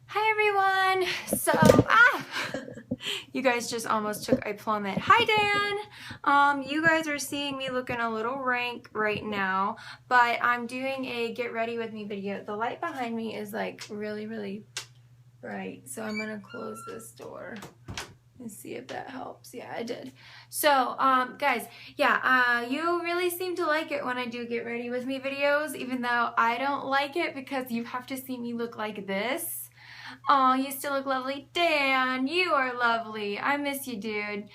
Hi everyone! You guys just almost took a plummet. Hi Dan! You guys are seeing me looking a little rank right now, but I'm doing a get ready with me video. The light behind me is like really bright, so I'm gonna close this door and see if that helps. Yeah, I did. So, guys, yeah, you really seem to like it when I do get ready with me videos, even though I don't like it because you have to see me look like this. Oh, you still look lovely. Dan, you are lovely. I miss you, dude.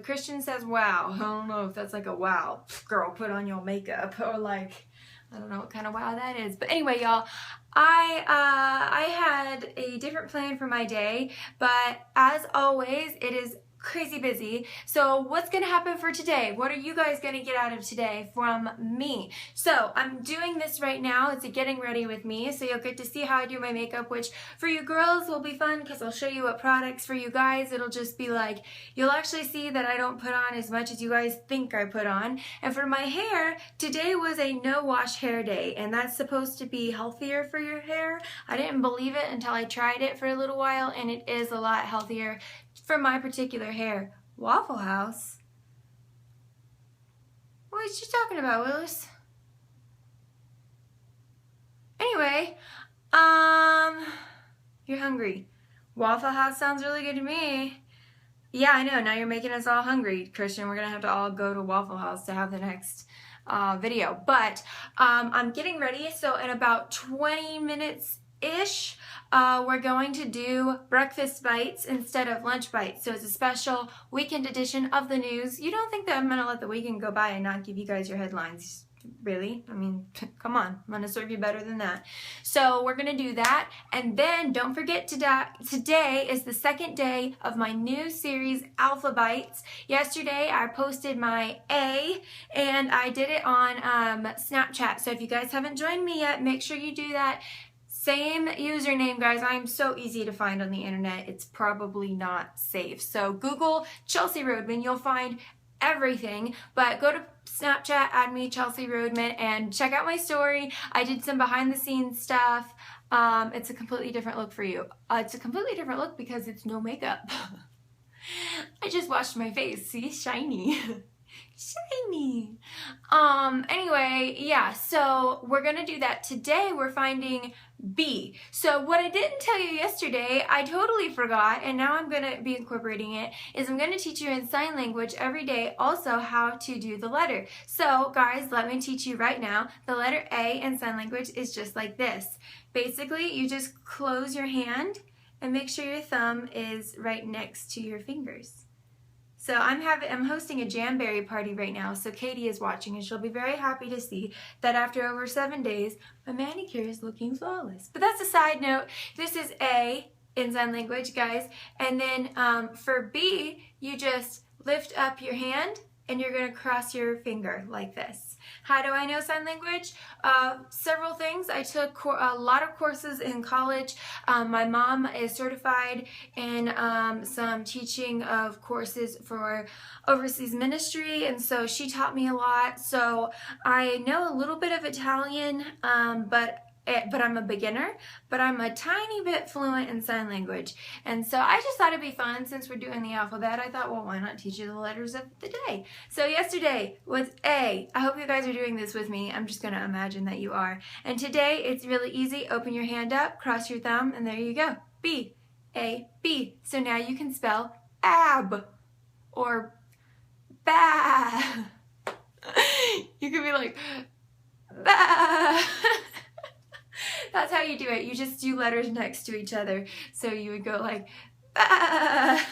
Christian says, wow. I don't know if that's like a wow. Girl, put on your makeup. Or like, I don't know what kind of wow that is. But anyway, y'all, I had a different plan for my day. But as always, it is crazy busy. So what's gonna happen for today? What are you guys gonna get out of today from me? So I'm doing this right now. It's a getting ready with me. So you'll get to see how I do my makeup, which for you girls will be fun because I'll show you what products. For you guys, it'll just be like, you'll actually see that I don't put on as much as you guys think I put on. And for my hair, today was a no wash hair day, and that's supposed to be healthier for your hair. I didn't believe it until I tried it for a little while, and it is a lot healthier for my particular hair. Waffle House? What is she talking about, Willis? Anyway, you're hungry. Waffle House sounds really good to me. Yeah, I know. Now you're making us all hungry, Christian. We're gonna have to all go to Waffle House to have the next video. But I'm getting ready, so in about 20 minutes-ish, we're going to do breakfast bites instead of lunch bites. So it's a special weekend edition of the news. You don't think that I'm going to let the weekend go by and not give you guys your headlines? Really? I mean, come on. I'm going to serve you better than that. So we're going to do that. And then don't forget today is the second day of my new series, Alpha Bites. Yesterday, I posted my A, and I did it on Snapchat. So if you guys haven't joined me yet, make sure you do that. Same username, guys. I'm so easy to find on the internet. It's probably not safe. So Google ChelseaRoadman. You'll find everything. But go to Snapchat, add me ChelseaRoadman, and check out my story. I did some behind the scenes stuff. It's a completely different look for you. It's a completely different look because it's no makeup. I just washed my face. See? Shiny. Shiny. Anyway, yeah, so we're gonna do that. Today we're finding B. So what I didn't tell you yesterday, I totally forgot, and now I'm gonna be incorporating it, is I'm gonna teach you in sign language every day also how to do the letter. So guys, let me teach you right now. The letter A in sign language is just like this. Basically, you just close your hand and make sure your thumb is right next to your fingers. So I'm hosting a Jamberry party right now, so Katie is watching, and she'll be very happy to see that after over 7 days, my manicure is looking flawless. But that's a side note. This is A in sign language, guys. And then for B, you just lift up your hand, and you're going to cross your finger like this. How do I know sign language? Several things. I took a lot of courses in college. My mom is certified in some teaching of courses for overseas ministry, and so she taught me a lot. So I know a little bit of Italian, but I'm a beginner, but I'm a tiny bit fluent in sign language. And so I just thought it'd be fun since we're doing the alphabet. I thought, well, why not teach you the letters of the day? So yesterday was A. I hope you guys are doing this with me. I'm just gonna imagine that you are. And today it's really easy. Open your hand up, cross your thumb, and there you go. B, A, B. So now you can spell ab or ba. You could be like, ba. That's how you do it. You just do letters next to each other. So you would go like, ah.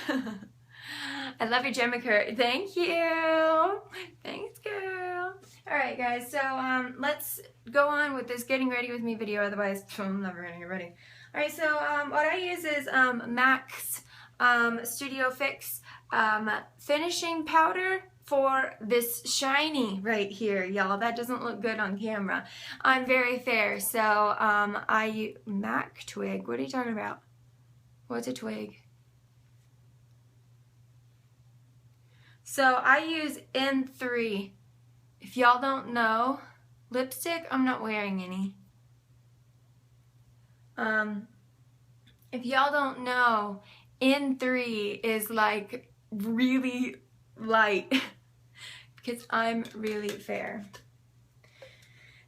I love your Gemmaker. Thank you. Thanks, girl. All right, guys. So let's go on with this getting ready with me video. Otherwise, I'm never gonna get ready. All right. So what I use is MAC's Studio Fix finishing powder for this shiny right here, y'all. That doesn't look good on camera. I'm very fair, so MAC twig. What are you talking about? What's a twig? So I use N3. If y'all don't know, lipstick, I'm not wearing any. If y'all don't know, N3 is like really light because I'm really fair.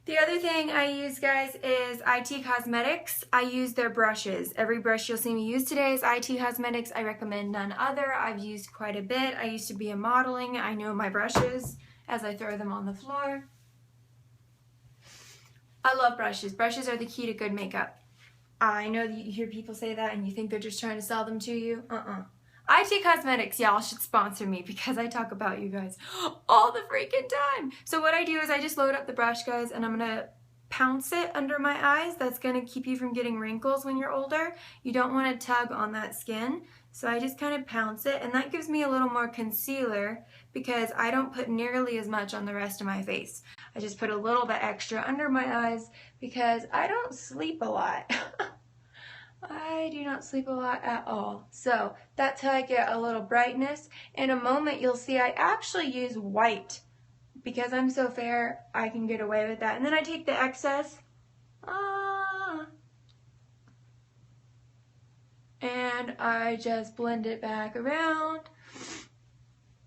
The other thing I use, guys, is IT Cosmetics. I use their brushes. Every brush you'll see me use today is IT Cosmetics. I recommend none other. I've used quite a bit. I used to be in modeling. I know my brushes as I throw them on the floor. I love brushes. Brushes are the key to good makeup. I know that you hear people say that and you think they're just trying to sell them to you. IT Cosmetics, y'all should sponsor me because I talk about you guys all the freaking time. So what I do is I just load up the brush, guys, and I'm going to pounce it under my eyes. That's going to keep you from getting wrinkles when you're older. You don't want to tug on that skin. So I just kind of pounce it, and that gives me a little more concealer because I don't put nearly as much on the rest of my face. I just put a little bit extra under my eyes because I don't sleep a lot. I do not sleep a lot at all. So that's how I get a little brightness. In a moment you'll see I actually use white because I'm so fair I can get away with that. And then I take the excess and I just blend it back around.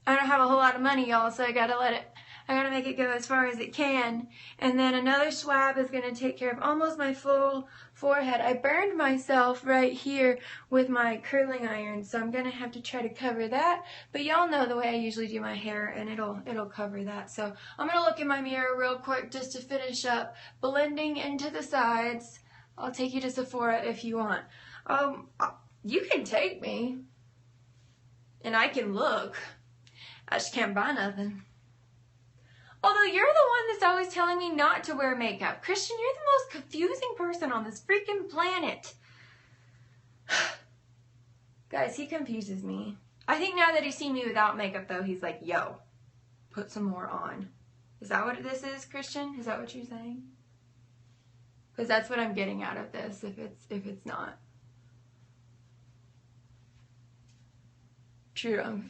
I don't have a whole lot of money, y'all, so I gotta make it go as far as it can. And then another swab is gonna take care of almost my full forehead. I burned myself right here with my curling iron, so I'm gonna have to try to cover that. But y'all know the way I usually do my hair, and it'll cover that. So I'm gonna look in my mirror real quick just to finish up blending into the sides. I'll take you to Sephora if you want. You can take me, and I can look. I just can't buy nothing. Although you're the one that's always telling me not to wear makeup. Christian, you're the most confusing person on this freaking planet. Guys, he confuses me. I think now that he's seen me without makeup, though, he's like, yo, put some more on. Is that what this is, Christian? Is that what you're saying? Because that's what I'm getting out of this, if it's not. True.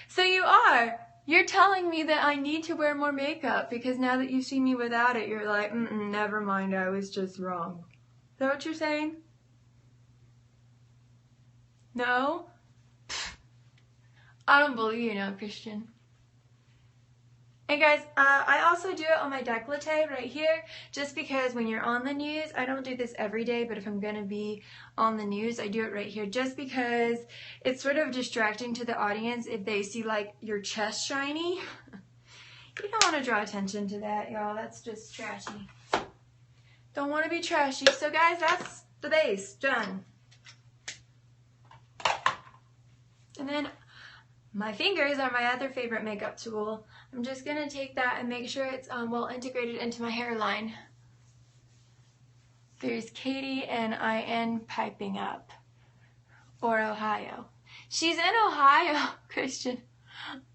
So you are. You're telling me that I need to wear more makeup because now that you see me without it, you're like, never mind, I was just wrong. Is that what you're saying? No? I don't believe you now, Christian. And guys, I also do it on my décolleté right here, just because when you're on the news, I don't do this every day, but if I'm going to be on the news, I do it right here, just because it's sort of distracting to the audience if they see, like, your chest shiny. You don't want to draw attention to that, y'all. That's just trashy. Don't want to be trashy. So, guys, that's the base. Done. And then my fingers are my other favorite makeup tool. I'm just going to take that and make sure it's well integrated into my hairline. There's Katie and IN piping up. Or Ohio. She's in Ohio, Christian.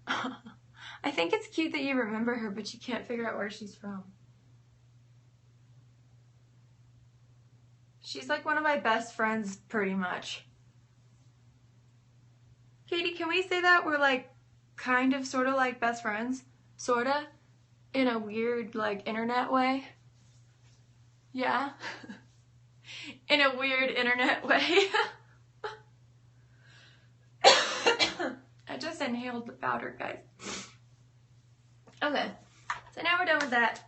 I think it's cute that you remember her, but you can't figure out where she's from. She's like one of my best friends, pretty much. Katie, can we say that we're like kind of sort of like best friends? Sorta? In a weird like internet way? Yeah? In a weird internet way? I just inhaled the powder, guys. Okay, so now we're done with that.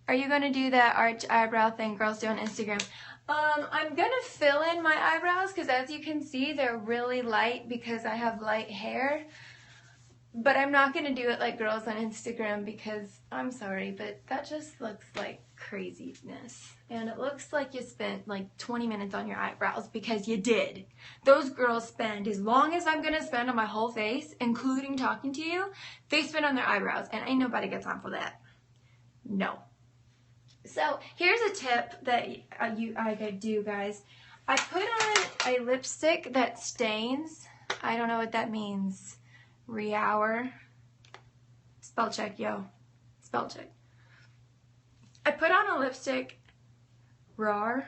Are you going to do that arch eyebrow thing girls do on Instagram? I'm going to fill in my eyebrows because as you can see, they're really light because I have light hair. But I'm not going to do it like girls on Instagram because, I'm sorry, but that just looks like craziness. And it looks like you spent like 20 minutes on your eyebrows because you did. Those girls spend as long as I'm going to spend on my whole face, including talking to you, they spend on their eyebrows. And ain't nobody got time for that. No. So here's a tip that I could do, guys. I put on a lipstick that stains. I don't know what that means. Rehour. Spell check, yo. Spell check. I put on a lipstick. Rawr.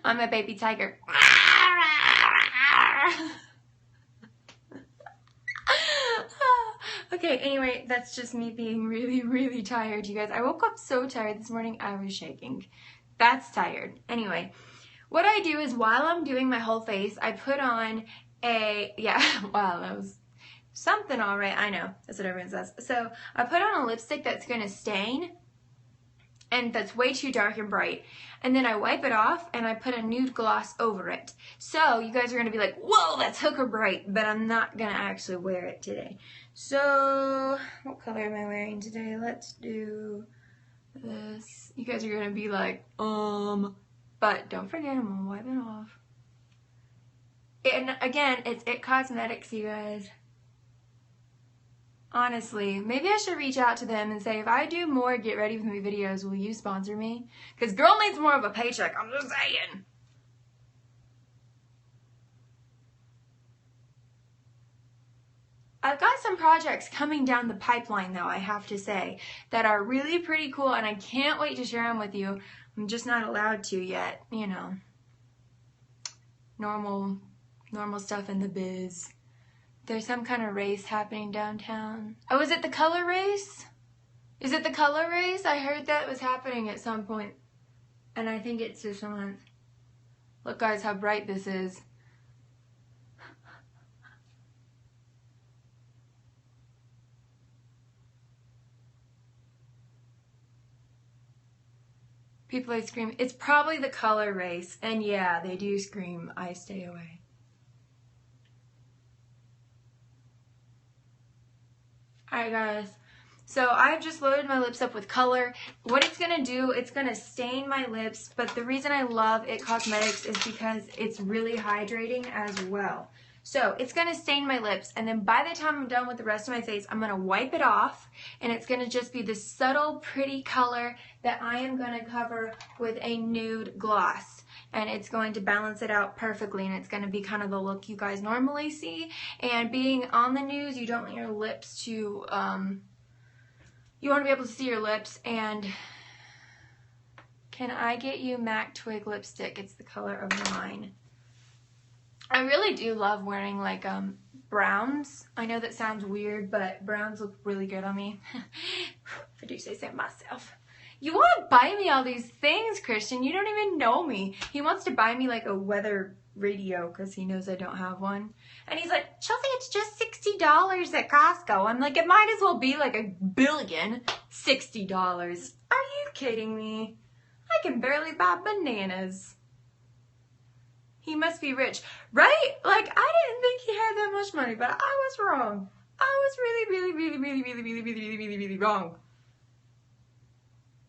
I'm a baby tiger. Okay, anyway, that's just me being really, really tired, you guys. I woke up so tired this morning, I was shaking. That's tired. Anyway, what I do is while I'm doing my whole face, I put on a, yeah, wow, that was something all right. I know, that's what everyone says. So I put on a lipstick that's going to stain, and that's way too dark and bright. And then I wipe it off and I put a nude gloss over it. So you guys are gonna be like, whoa, that's hooker bright, but I'm not gonna actually wear it today. So what color am I wearing today? Let's do this. You guys are gonna be like, but don't forget, I'm gonna wipe it off. And again, it's IT Cosmetics, you guys. Honestly, maybe I should reach out to them and say, if I do more Get Ready With Me videos, will you sponsor me? Because girl needs more of a paycheck, I'm just saying. I've got some projects coming down the pipeline, though, I have to say, that are really pretty cool, and I can't wait to share them with you. I'm just not allowed to yet, you know. Normal stuff in the biz. There's some kind of race happening downtown. Oh, is it the color race? Is it the color race? I heard that was happening at some point. And I think it's this month. Look, guys, how bright this is. People are screaming. It's probably the color race. And yeah, they do scream, I stay away. Alright guys, so I've just loaded my lips up with color. What it's going to do, it's going to stain my lips, but the reason I love IT Cosmetics is because it's really hydrating as well. So it's going to stain my lips, and then by the time I'm done with the rest of my face, I'm going to wipe it off, and it's going to just be this subtle, pretty color that I am going to cover with a nude gloss. And it's going to balance it out perfectly, and it's going to be kind of the look you guys normally see. And being on the news, you don't want your lips to, you want to be able to see your lips. And can I get you MAC Twig lipstick? It's the color of mine. I really do love wearing like browns. I know that sounds weird, but browns look really good on me. If I do say so myself. You want to buy me all these things, Christian. You don't even know me. He wants to buy me like a weather radio because he knows I don't have one. And he's like, Chelsea, it's just $60 at Costco. I'm like, it might as well be like $1 billion. $60. Are you kidding me? I can barely buy bananas. He must be rich, right? Like, I didn't think he had that much money, but I was wrong. I was really wrong.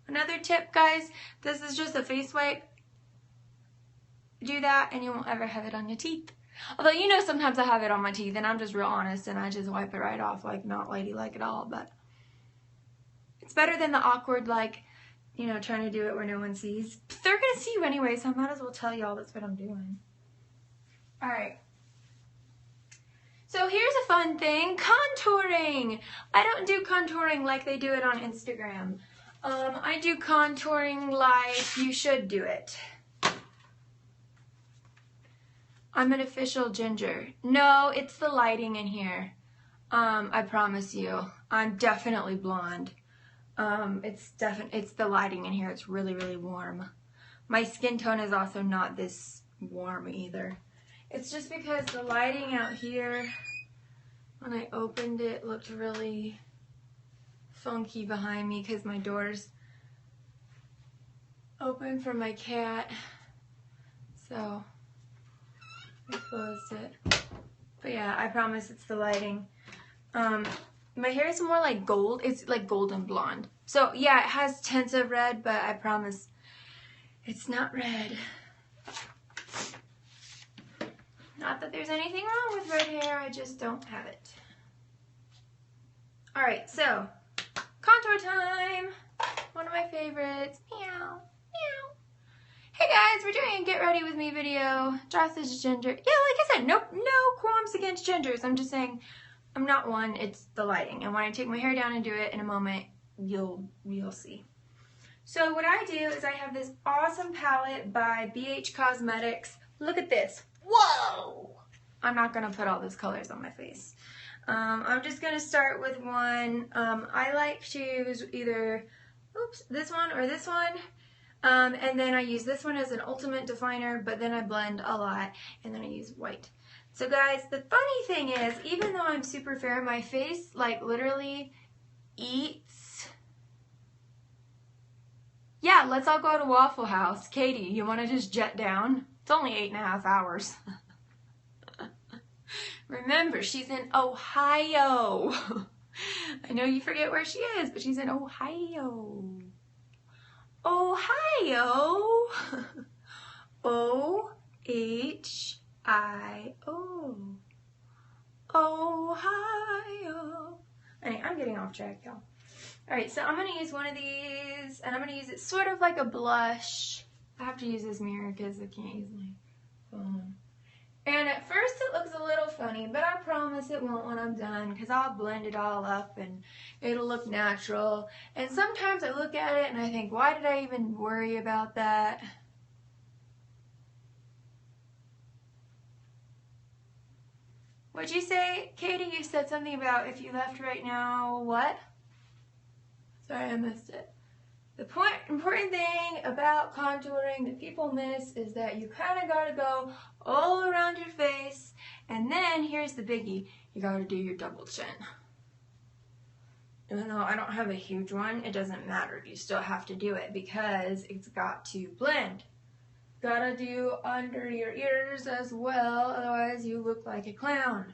Another tip, guys, this is just a face wipe. Do that and you won't ever have it on your teeth. Although, you know, sometimes I have it on my teeth and I'm just real honest and I just wipe it right off, like not ladylike at all. But it's better than the awkward, like, you know, trying to do it where no one sees. But they're going to see you anyway, so I might as well tell y'all that's what I'm doing. All right. So here's a fun thing, contouring. I don't do contouring like they do it on Instagram. I do contouring like you should do it. I'm an official ginger. No, it's the lighting in here. I promise you. I'm definitely blonde. It's the lighting in here. It's really, really warm. My skin tone is also not this warm either. It's just because the lighting out here, when I opened it, looked really funky behind me because my door's open for my cat, so I closed it. But yeah, I promise it's the lighting. My hair is more like gold. It's like golden blonde. So yeah, it has tints of red, but I promise it's not red. Not that there's anything wrong with red hair, I just don't have it. Alright, so contour time. One of my favorites. Meow. Meow. Hey guys, we're doing a Get Ready With Me video. Josh is ginger. Yeah, like I said, no qualms against gingers. I'm just saying I'm not one, it's the lighting. And when I take my hair down and do it in a moment, you'll see. So what I do is I have this awesome palette by IT Cosmetics. Look at this. Whoa! I'm not going to put all those colors on my face. I'm just going to start with one. I like to use either this one or this one. And then I use this one as an ultimate definer, but then I blend a lot, and then I use white. So guys, the funny thing is, even though I'm super fair, my face like literally eats. Yeah, let's all go to Waffle House. Katie, you want to just jet down? It's only 8.5 hours. Remember, she's in Ohio. I know you forget where she is, but she's in Ohio. Ohio. O-H-I-O. Ohio. Anyway, I'm getting off track, y'all. Alright, so I'm going to use one of these, and I'm going to use it sort of like a blush. I have to use this mirror because I can't use my phone. And at first it looks a little funny, but I promise it won't when I'm done, because I'll blend it all up and it'll look natural. And sometimes I look at it and I think, why did I even worry about that? What'd you say, Katie? You said something about if you left right now, what? Sorry, I missed it. The important thing about contouring that people miss is that you kind of got to go all around your face, and then here's the biggie, you got to do your double chin. Even though I don't have a huge one, it doesn't matter. You still have to do it because it's got to blend. Gotta do under your ears as well, otherwise you look like a clown.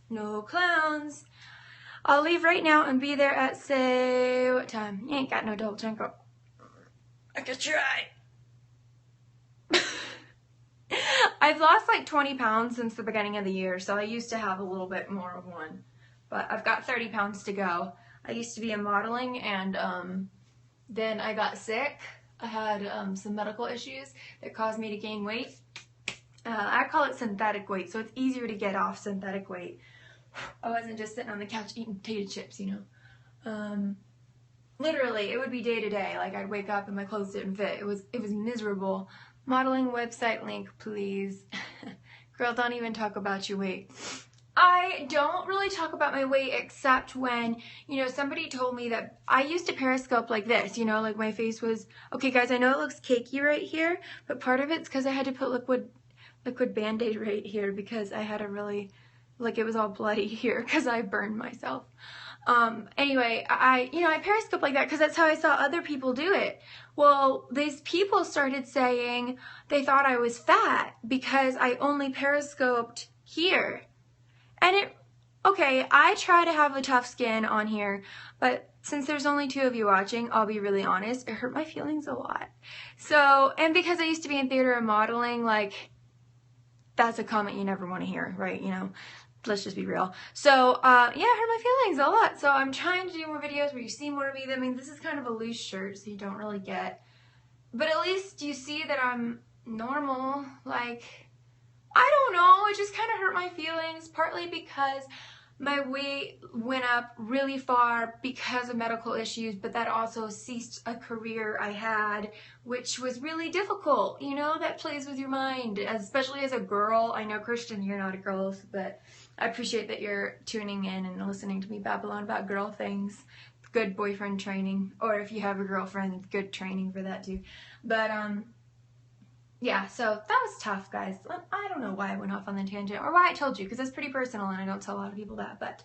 No clowns. I'll leave right now and be there at, say, what time? You ain't got no double chin. I could try. I've lost like 20 pounds since the beginning of the year, so I used to have a little bit more of one. But I've got 30 pounds to go. I used to be in modeling, and then I got sick. I had some medical issues that caused me to gain weight. I call it synthetic weight, so it's easier to get off synthetic weight. I wasn't just sitting on the couch eating potato chips, you know. Literally, it would be day to day. Like, I'd wake up and my clothes didn't fit. It was miserable. Modeling website link, please. Girl, don't even talk about your weight. I don't really talk about my weight except when, you know, somebody told me that I used to periscope like this, you know, like my face was, okay guys, I know it looks cakey right here, but part of it's because I had to put liquid Band-Aid right here because I had a really, like it was all bloody here because I burned myself. Anyway, I periscope like that because that's how I saw other people do it. Well, these people started saying they thought I was fat because I only periscoped here. And okay, I try to have a tough skin on here, but since there's only 2 of you watching, I'll be really honest, it hurt my feelings a lot. So, and because I used to be in theater and modeling, like, that's a comment you never want to hear, right? You know, let's just be real. So, yeah, it hurt my feelings a lot. So I'm trying to do more videos where you see more of me. I mean, this is kind of a loose shirt, so you don't really get, but at least you see that I'm normal, like, I don't know, it just kind of hurt my feelings, partly because my weight went up really far because of medical issues, but that also ceased a career I had, which was really difficult. You know, that plays with your mind, especially as a girl. I know, Christian, you're not a girl, but I appreciate that you're tuning in and listening to me babble on about girl things. Good boyfriend training, or if you have a girlfriend, good training for that too. But, yeah, so that was tough, guys. I don't know why I went off on the tangent or why I told you, because it's pretty personal and I don't tell a lot of people that, but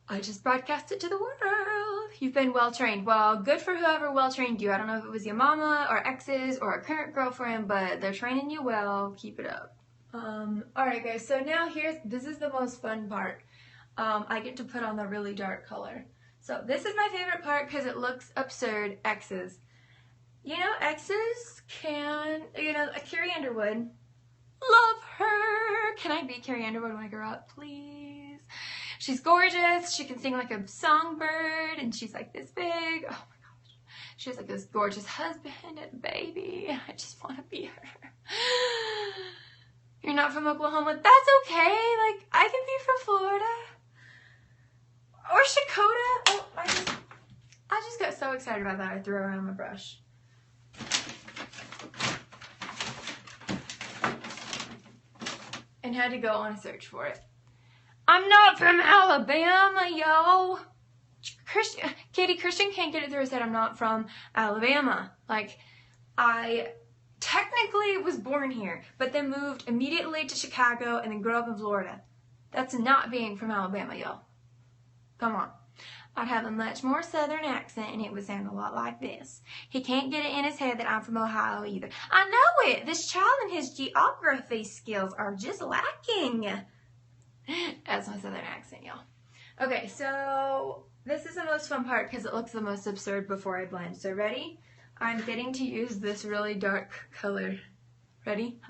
I just broadcast it to the world. You've been well trained. Well, good for whoever well trained you. I don't know if it was your mama or exes or a current girlfriend, but they're training you well. Keep it up. Alright guys, so now this is the most fun part. I get to put on the really dark color. So this is my favorite part because it looks absurd. Exes. You know, exes can, you know, Carrie Underwood, love her. Can I be Carrie Underwood when I grow up, please? She's gorgeous. She can sing like a songbird, and she's like this big. Oh my gosh. She has like this gorgeous husband and baby. I just want to be her. You're not from Oklahoma? That's okay. Like, I can be from Florida. Or Dakota. Oh, I just got so excited about that I threw around my brush. And had to go on a search for it. I'm not from Alabama, yo. Christian can't get it through his head I'm not from Alabama. Like, I technically was born here, but then moved immediately to Chicago and then grew up in Florida. That's not being from Alabama, yo. Come on. I'd have a much more southern accent and it would sound a lot like this. He can't get it in his head that I'm from Ohio either. I know it. This child and his geography skills are just lacking. That's my southern accent, y'all. Okay, so this is the most fun part because it looks the most absurd before I blend. So ready? I'm getting to use this really dark color. Ready?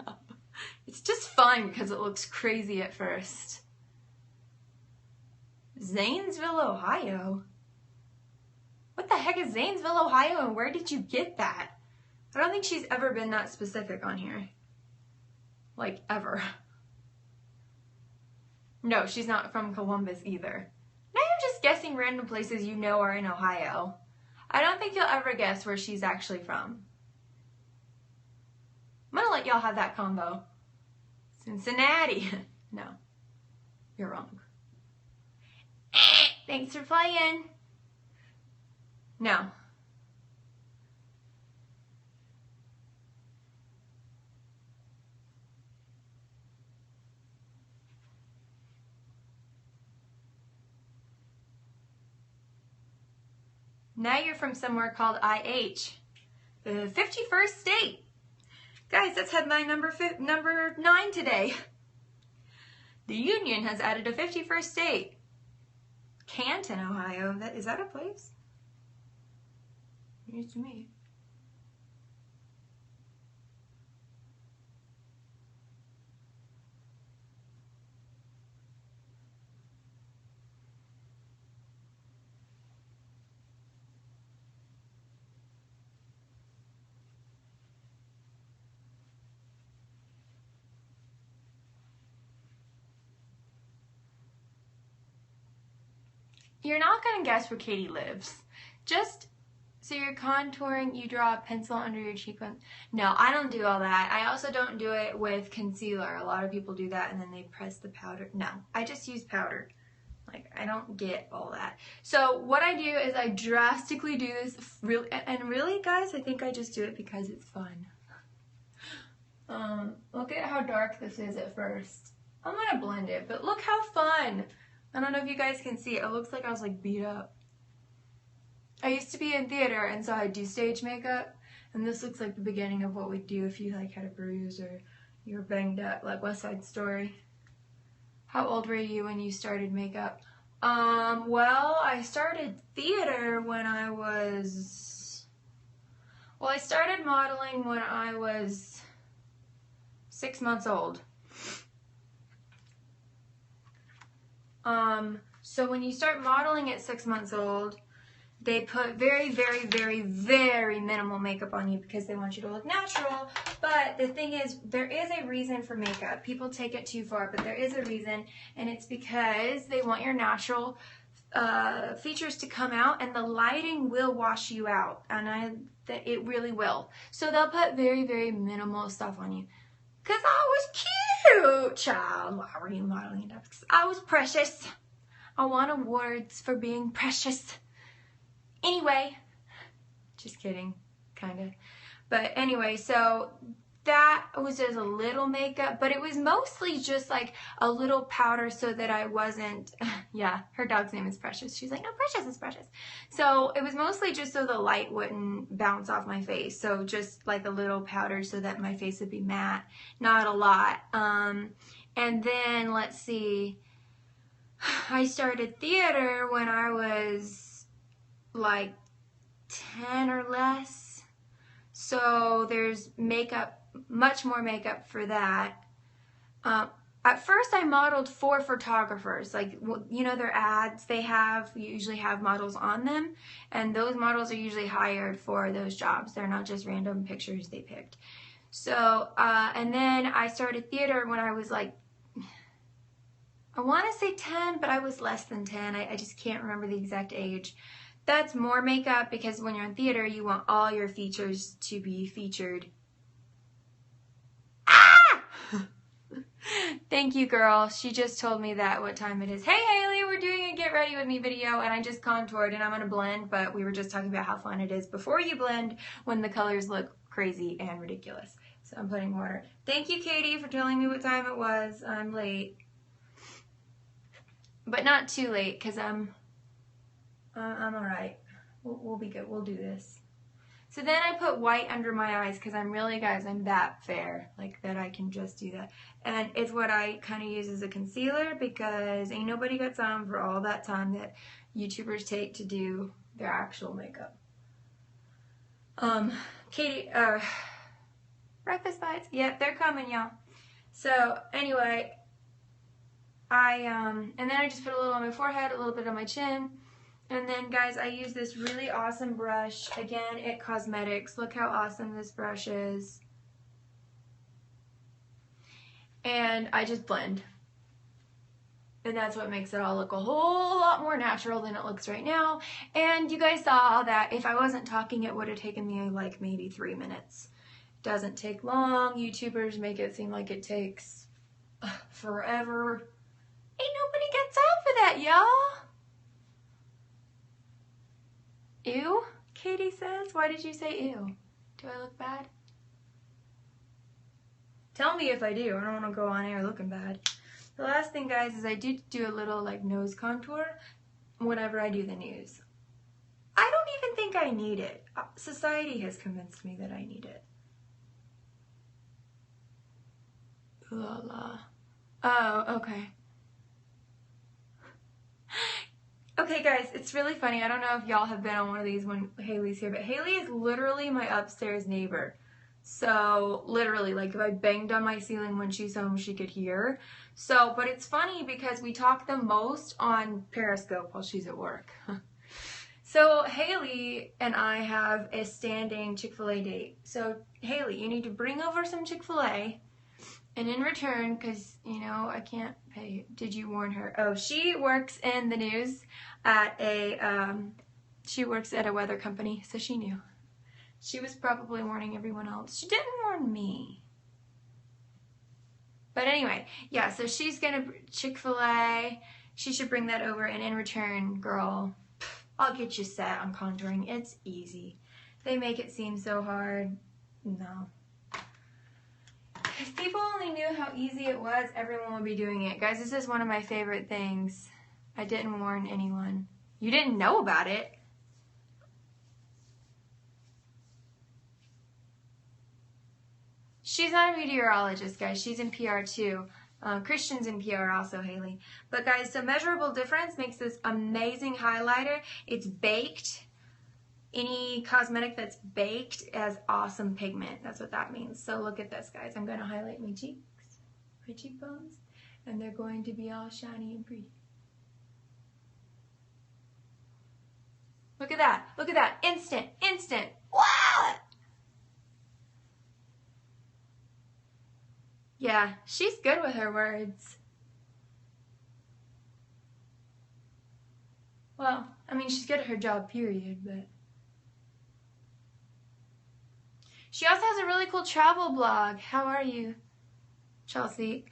It's just fun because it looks crazy at first. Zanesville, Ohio? What the heck is Zanesville, Ohio, and where did you get that? I don't think she's ever been that specific on here. Like, ever. No, she's not from Columbus either. Now you're just guessing random places you know are in Ohio. I don't think you'll ever guess where she's actually from. I'm gonna let y'all have that combo. Cincinnati. No, you're wrong. Thanks for playing. No. Now you're from somewhere called IH, the 51st state. Guys, that's headline number 9 today. The Union has added a 51st state. Canton, Ohio. Is that a place? News to me. You're not going to guess where Katie lives. Just, so you're contouring, you draw a pencil under your cheekbone. No, I don't do all that. I also don't do it with concealer. A lot of people do that and then they press the powder. No, I just use powder. Like, I don't get all that. So what I do is I drastically do this really, and really, guys, I think I just do it because it's fun. Look at how dark this is at first. I'm going to blend it, but look how fun. I don't know if you guys can see. It looks like I was like beat up. I used to be in theater and so I do stage makeup, and this looks like the beginning of what we'd do if you like had a bruise or you were banged up, like West Side Story. How old were you when you started makeup? Well, I started theater when I was, well, I started modeling when I was 6 months old. So when you start modeling at 6 months old, they put very, very, very, very minimal makeup on you because they want you to look natural. But the thing is, there is a reason for makeup. People take it too far, but there is a reason, and it's because they want your natural features to come out, and the lighting will wash you out, and it really will. So they'll put very, very minimal stuff on you. Because I was cute, child. Why were you modeling it up? Because I was precious. I won awards for being precious. Anyway, just kidding, kind of. But anyway, so that was just a little makeup, but it was mostly just like a little powder so that I wasn't, yeah, her dog's name is Precious. She's like, no, Precious is Precious. So it was mostly just so the light wouldn't bounce off my face. So just like a little powder so that my face would be matte, not a lot. And then let's see, I started theater when I was like 10 or less. So there's makeup, much more makeup for that. At first I modeled for photographers, like, you know, their ads they have, usually have models on them, and those models are usually hired for those jobs. They're not just random pictures they picked. So, and then I started theater when I was like, I want to say 10, but I was less than 10. I just can't remember the exact age. That's more makeup because when you're in theater, you want all your features to be featured. Ah! Thank you, girl. She just told me that what time it is. Hey, Haley, we're doing a get ready with me video, and I just contoured, and I'm going to blend, but we were just talking about how fun it is before you blend when the colors look crazy and ridiculous. So I'm putting water. Thank you, Katie, for telling me what time it was. I'm late. But not too late, because I'm all right. We'll be good. We'll do this. So then I put white under my eyes because I'm really, guys, I'm that fair, like that I can just do that. And it's what I kind of use as a concealer because ain't nobody got time for all that time that YouTubers take to do their actual makeup. Katie, breakfast bites. Yep, they're coming, y'all. So anyway, and then I just put a little on my forehead, a little bit on my chin. And then, guys, I use this really awesome brush, again, at Cosmetics. Look how awesome this brush is. And I just blend. And that's what makes it all look a whole lot more natural than it looks right now. And you guys saw that if I wasn't talking, it would have taken me like maybe 3 minutes. Doesn't take long. YouTubers make it seem like it takes forever. Ain't nobody got time for that, y'all. Ew, Katie says. Why did you say ew? Do I look bad? Tell me if I do. I don't want to go on air looking bad. The last thing, guys, is I do a little like nose contour whenever I do the news. I don't even think I need it. Society has convinced me that I need it. La la. Oh, okay. Okay, guys, it's really funny. I don't know if y'all have been on one of these when Haley's here, but Haley is literally my upstairs neighbor. So, literally, like, if I banged on my ceiling when she's home, she could hear. So, but it's funny because we talk the most on Periscope while she's at work. So, Haley and I have a standing Chick-fil-A date. So, Haley, you need to bring over some Chick-fil-A. And in return, because, you know, I can't pay. Did you warn her? Oh, she works in the news at she works at a weather company, so she knew. She was probably warning everyone else. She didn't warn me. But anyway, yeah, so she's going to Chick-fil-A. She should bring that over, and in return, girl, I'll get you set on contouring. It's easy. They make it seem so hard. No. If people only knew how easy it was, everyone would be doing it. Guys, this is one of my favorite things. I didn't warn anyone. You didn't know about it. She's not a meteorologist, guys. She's in PR too. Christian's in PR also, Haley. But guys, so Measurable Difference makes this amazing highlighter. It's baked. Any cosmetic that's baked has awesome pigment. That's what that means. So look at this, guys. I'm going to highlight my cheeks, my cheekbones, and they're going to be all shiny and pretty. Look at that. Look at that. Instant. Instant. Wow! Yeah, she's good with her words. Well, I mean, she's good at her job, period, but... She also has a really cool travel blog. How are you, Chelsea?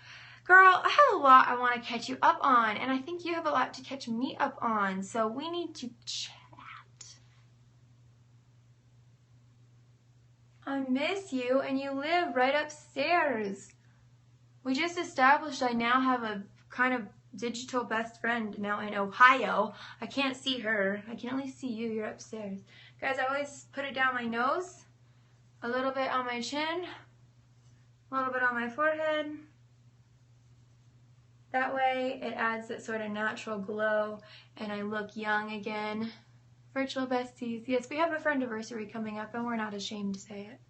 Girl, I have a lot I want to catch you up on, and I think you have a lot to catch me up on, so we need to chat. I miss you, and you live right upstairs. We just established I now have a kind of digital best friend now in Ohio. I can't see her. I can only see you. You're upstairs. Guys, I always put it down my nose. A little bit on my chin, a little bit on my forehead. That way it adds that sort of natural glow and I look young again. Virtual besties. Yes, we have a friendiversary coming up and we're not ashamed to say it.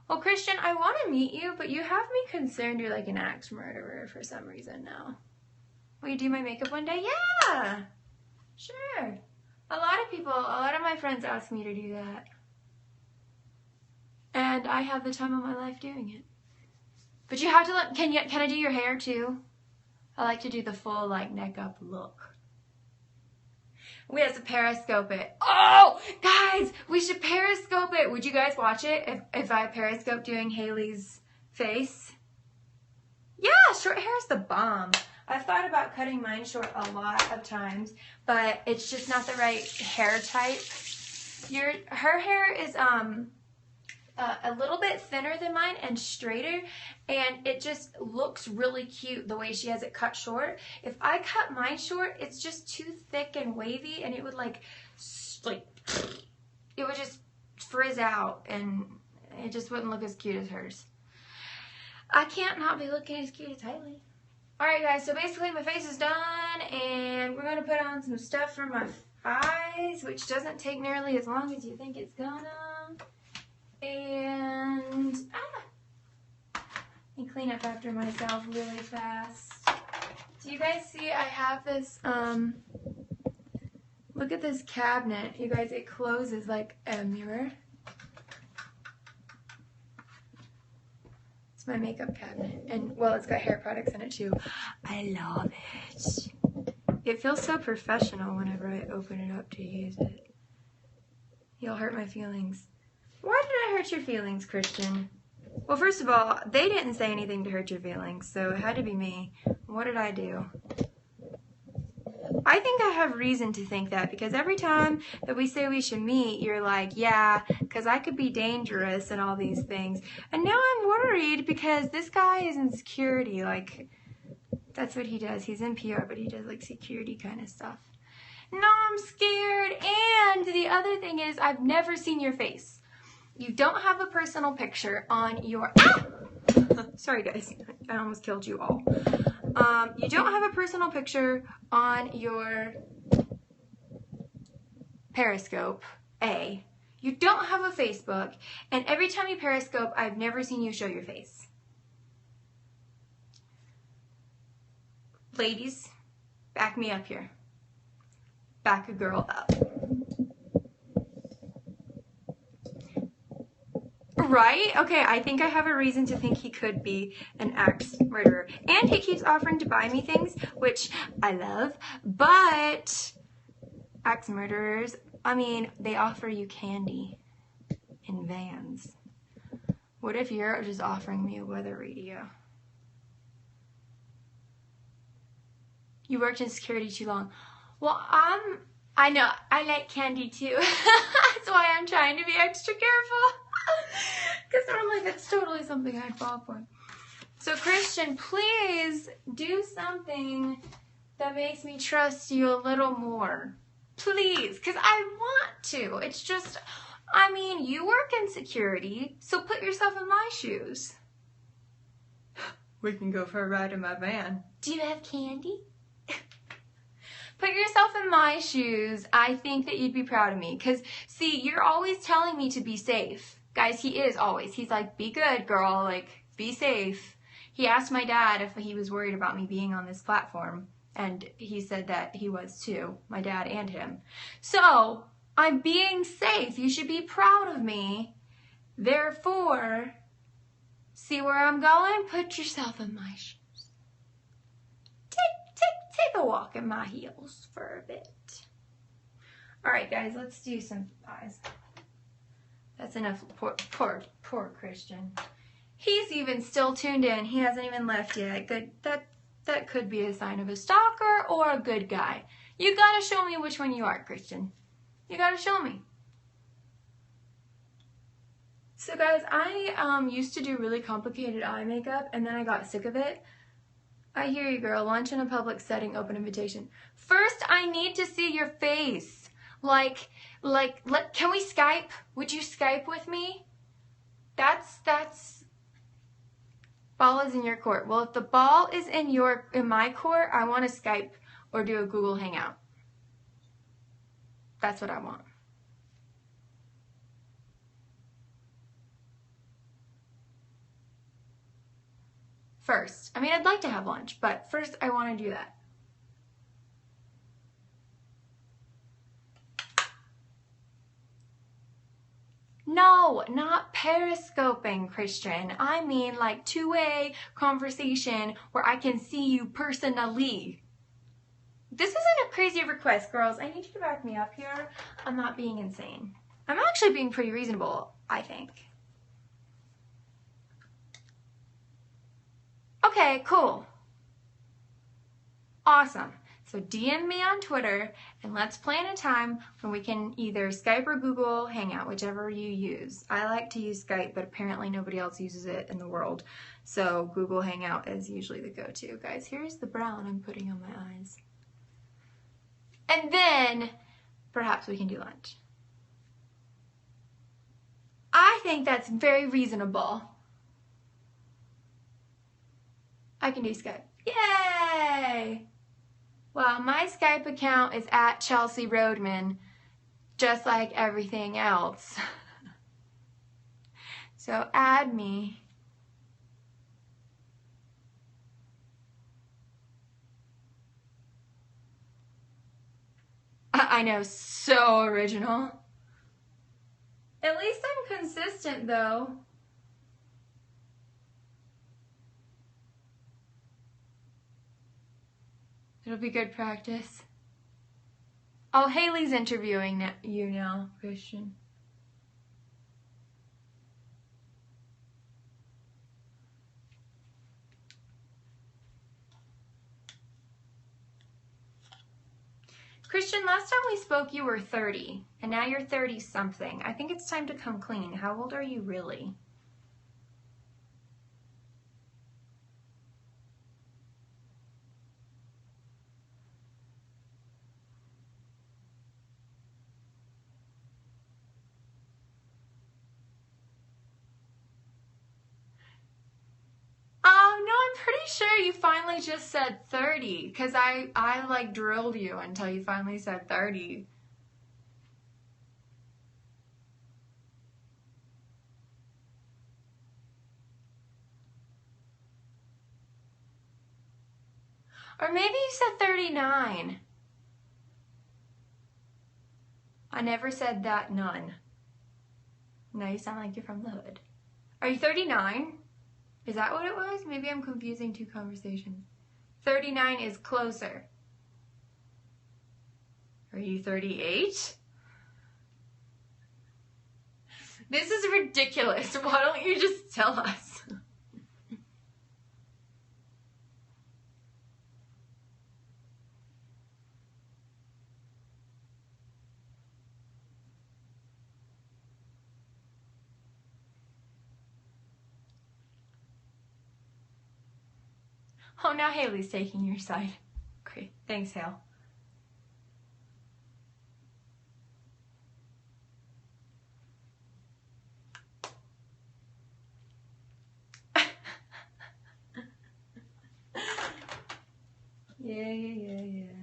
Well, Christian, I want to meet you, but you have me concerned you're like an axe murderer for some reason now. Will you do my makeup one day? Yeah, sure. A lot of my friends ask me to do that. And I have the time of my life doing it. But you have to look, can I do your hair too? I like to do the full like neck up look. We have to Periscope it. Oh, guys, we should Periscope it. Would you guys watch it if I Periscope doing Haley's face? Yeah, short hair is the bomb. I've thought about cutting mine short a lot of times, but it's just not the right hair type. Her hair is a little bit thinner than mine and straighter, and it just looks really cute the way she has it cut short. If I cut mine short, it's just too thick and wavy, and it would like it would just frizz out, and it just wouldn't look as cute as hers. I can't not be looking as cute as Haley. Alright guys, so basically my face is done, and we're going to put on some stuff for my eyes, which doesn't take nearly as long as you think it's gonna. And let me clean up after myself really fast. Do you guys see I have this, look at this cabinet. You guys, it closes like a mirror. It's my makeup cabinet. And, well, it's got hair products in it too. I love it. It feels so professional whenever I open it up to use it. You'll hurt my feelings. Why did I hurt your feelings, Christian? Well, first of all, they didn't say anything to hurt your feelings, so it had to be me. What did I do? I think I have reason to think that, because every time that we say we should meet, you're like, yeah, because I could be dangerous and all these things. And now I'm worried because this guy is in security. Like, that's what he does. He's in PR, but he does like security kind of stuff. No, I'm scared. And the other thing is, I've never seen your face. You don't have a personal picture on your... Ah! Sorry, guys. I almost killed you all. You don't have a personal picture on your Periscope, A. You don't have a Facebook. And every time you Periscope, I've never seen you show your face. Ladies, back me up here. Back a girl up. Right? Okay, I think I have a reason to think he could be an axe murderer. And he keeps offering to buy me things, which I love. But axe murderers, I mean, they offer you candy in vans. What if you're just offering me a weather radio? You worked in security too long. Well, I know, I like candy too. That's why I'm trying to be extra careful. Because normally that's totally something I'd fall for. So Christian, please do something that makes me trust you a little more. Please, because I want to. It's just, I mean, you work in security, so put yourself in my shoes. We can go for a ride in my van. Do you have candy? Put yourself in my shoes. I think that you'd be proud of me. Because, see, you're always telling me to be safe. Guys, he is always. He's like, be good, girl. Like, be safe. He asked my dad if he was worried about me being on this platform. And he said that he was too. My dad and him. So, I'm being safe. You should be proud of me. Therefore, see where I'm going? Put yourself in my shoes. Take a walk in my heels for a bit. Alright guys, let's do some eyes. That's enough. Poor Christian. He's even still tuned in. He hasn't even left yet. Good. That could be a sign of a stalker or a good guy. You gotta show me which one you are, Christian. You gotta show me. So guys, I used to do really complicated eye makeup, and then I got sick of it. I hear you, girl. Lunch in a public setting, open invitation. First, I need to see your face. Can we Skype? Would you Skype with me? That's, ball is in your court. Well, if the ball is in my court, I want to Skype or do a Google Hangout. That's what I want. First. I mean, I'd like to have lunch, but first I want to do that. No, not periscoping, Christian. I mean like two-way conversation where I can see you personally. This isn't a crazy request, girls. I need you to back me up here. I'm not being insane. I'm actually being pretty reasonable, I think. Okay, cool. Awesome. So DM me on Twitter and let's plan a time when we can either Skype or Google Hangout, whichever you use. I like to use Skype, but apparently nobody else uses it in the world. So Google Hangout is usually the go-to. Guys, here's the brown I'm putting on my eyes. And then perhaps we can do lunch. I think that's very reasonable. I can do Skype. Yay! Well, my Skype account is at ChelseaRoadman, just like everything else. So add me. I know, so original. At least I'm consistent though. It'll be good practice. Oh, Haley's interviewing you now, Christian. Christian, last time we spoke you were 30, and now you're 30-something. I think it's time to come clean. How old are you really? No, I'm pretty sure you finally just said 30, because I like drilled you until you finally said 30. Or maybe you said 39. I never said that, none. Now you sound like you're from the hood. Are you 39? Is that what it was? Maybe I'm confusing two conversations. 39 is closer. Are you 38? This is ridiculous. Why don't you just tell us? Oh, now Haley's taking your side. Great. Thanks, Hale. Yeah.